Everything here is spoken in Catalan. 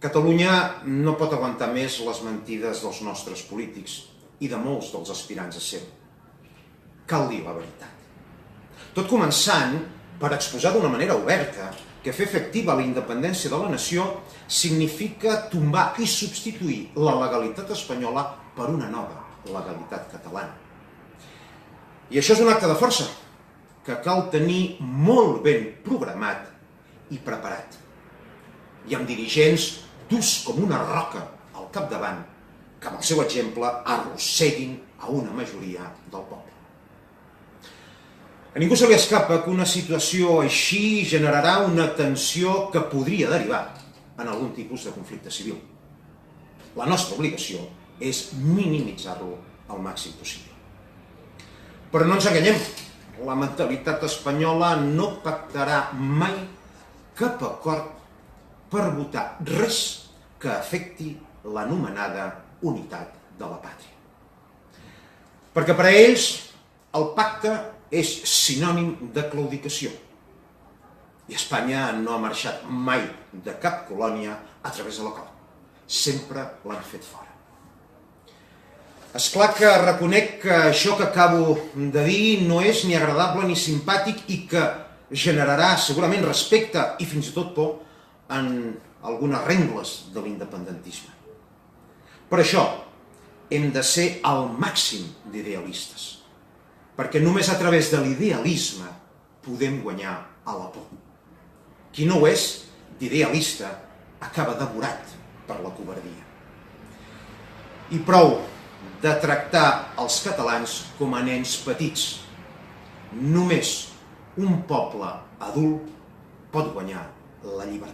Catalunya no pot aguantar més les mentides dels nostres polítics i de molts dels aspirants a ser-ho. Cal dir la veritat. Tot començant per exposar d'una manera oberta que fer efectiva la independència de la nació significa tombar i substituir la legalitat espanyola per una nova legalitat catalana. I això és un acte de força que cal tenir molt ben programat i preparat. I amb dirigents durs com una roca al capdavant que amb el seu exemple arrosseguin a una majoria del poble. A ningú se li escapa que una situació així generarà una tensió que podria derivar en algun tipus de conflicte civil. La nostra obligació és minimitzar-lo al màxim possible. Però no ens enganyem, la mentalitat espanyola no pactarà mai cap acord per votar res que afecti l'anomenada unitat de la pàtria. Perquè per a ells el pacte és sinònim de claudicació. I Espanya no ha marxat mai de cap colònia a través de l'acord. Sempre l'han fet fora. És clar que reconec que això que acabo de dir no és ni agradable ni simpàtic i que generarà segurament respecte i fins i tot por en algunes rengles de l'independentisme. Per això hem de ser al màxim d'idealistes, perquè només a través de l'idealisme podem guanyar a la por. Qui no ho és, d'idealista, acaba devorat per la covardia. I prou de tractar els catalans com a nens petits. Només un poble adult pot guanyar la llibertat.